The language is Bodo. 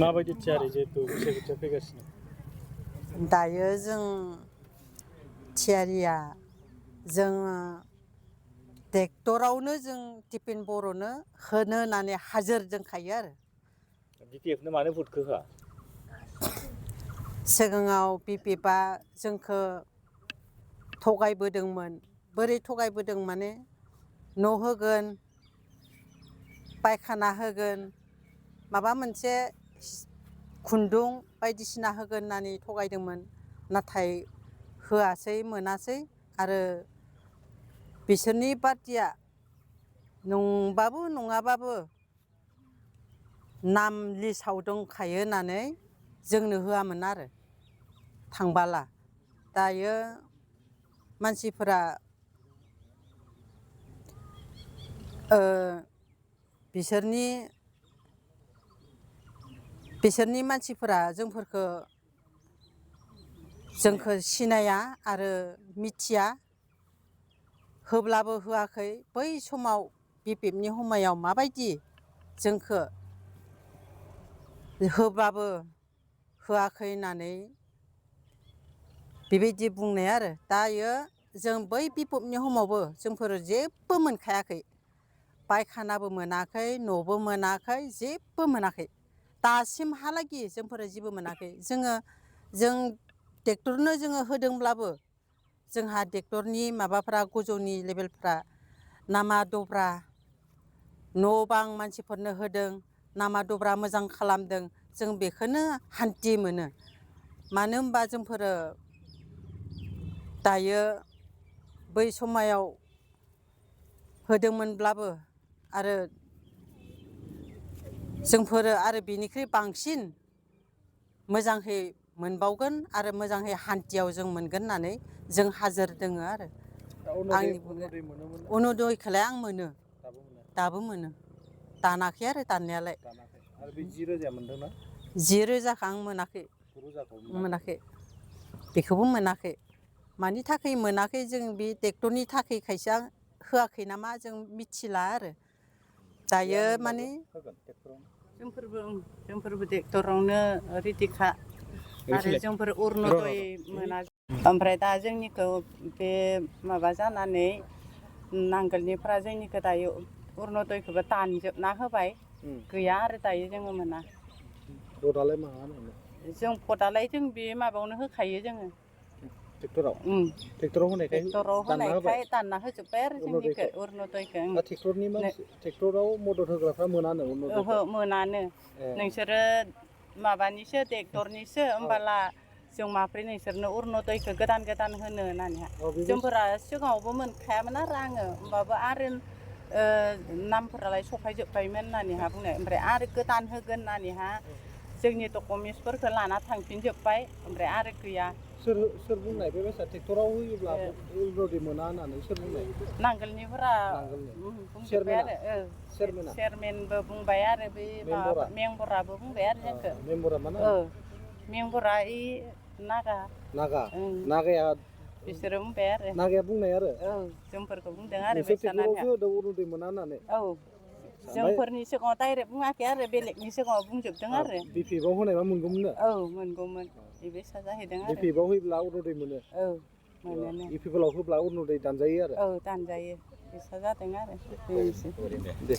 माबायदि थियारि जिहेतु बैसागो बोथोर फैगासिनो दायो जों थियारिया जोङो ट्रेक्टरावनो जों टिफिन बर'नो होनो होननानै हाजिर दोंखायो आरो बिपिएफनो मानो भटखौ होआ सिगाङाव बिपिएफआ जोंखौ थगायबोदोंमोन बोरै थगायबोदों माने न' होगोन पायखाना होगोन माबा मोनसे खुन्दुं बायदिसिना होगोन होननानै थगायदोंमोन नाथाय होआसै मोनासै आरो बिसोरनि पार्टिया नंबाबो नङाबाबो नाम लिस्टआव दंखायो होननानै जोंनो होआमोन आरो थांबाला दायो मानसिफोरा बिसोरनि मानसिफोरा जोंखौ सिनाया आरो मिथिया होब्लाबो होआखै बै समाव बिपिएफनि समायाव माबायदि जोंखौ होब्लाबो होआखै होननानै बेबायदि बुंनाय आरो दायो जों बै बिपिएफनि समावबो जोंफोर जेबो मोनखायाखै पायखानाबो मोनाखै न'बो मोनाखै जेबो मोनाखै दासिमहालागि जोंफोरो जेबो मोनाखै जों ट्रेक्टरनो जोङो होदोंब्लाबो जोंहा ट्रेक्टरनि माबाफ्रा गोजौनि लेभेलफ्रा नामा दब्रा न' बां मानसिफोरनो होदों नामा दब्रा मोजां खालामदों जों बेखौनो हान्थि मोनो मानो होनबा जोंफोरो दायो बै समायाव होदोंमोनब्लाबो आरो जोंफोरो आरो बिनिख्रुइ बांसिन मोजांहै मोनबावगोन आरो मोजांहै हान्थियाव जों मोनगोन होननानै जों हाजोर दोङो आरो आंनि अरुनदयखौलाय आं मोनो दाबो मोनो दानाखै आरो दाननायालाय आरो बे 10,000 मोनदोंना 10,000खौ आं मोनाखै बेखौबो मोनाखै मानि थाखाय मोनाखै जों बे ट्रेक्टरनि थाखाय खायसेया होआखै नामा जों मिथिला आरो दायो माने जोंफोरबो ट्रेक्टरावनो रेडिखा आरो जोंफोर अरुनदय मोना ओमफ्राय दा जोंनिखौ बे माबा जानानै नांगोलनिफ्रा जोंनिखौ दायो अरुनदयखौबो दानजोबना होबाय गैया आरो दायो जोङो मोना भटआलाय माहा होनो जों भटआलाय जों बे माबायावनो होखायो जोङो ट्रेक्टराव होनायखाय दानना होजोब्बाय आरो जोंनिखौ अरुनदयखौ ट्रेक्टराव मदद होग्राफ्रा मोनानो ओहो मोनानो नोंसोरो माबानिसो ट्रेक्टरनिसो होमबाला जों माब्रै नोंसोरनो अरुनदयखौ गोदान होनो होननानै जोंफोरा सिगाङावबो मोनखायामोन आरो आङो होमबाबो आरो नामफोरालाय सफायजोब्बायमोन होननानैहा बुंनाय ओमफ्राय आरो गोदान होगोन होननानैहा जोंनि डकुमेन्टसफोरखौ लाना थांफिनजोब्बाय ओमफ्राय आरो गैया सोर बुंनाय बे बायसा ट्रेक्टराव होयोब्ला अरुनदय मोना होननानै सोर बुंनाय नांगोलनिफोरा बुंजोब्बाय आरो चेयारमेनबो बुंबाय आरो बे मेम्बराबो बुंबाय आरो जोंखौ मेम्बरा ओइ नागाया बिसोरो बुंबाय आरो नागाया बुंनाय आरो जोंफोरखौ बुंदों आरो ट्रेक्टरावसो होदों अरुनदय मोना होननानै जोंफोरनि सिगाङाव डाइरेक्ट बुङाखै आरो बेलेगनि सिगाङाव बुंजोबदों आरो बिपिएफआव होनायबा मोनगौमोननो मोनगौमोन बेबायसा जाहैदों आरो बिपिएफआव होयोब्ला अरुनदय मोनो मोनोनो इउपिपिएलआव होब्ला अरुनदय दानजायो आरो दानजायो बेसा जादों आरो दे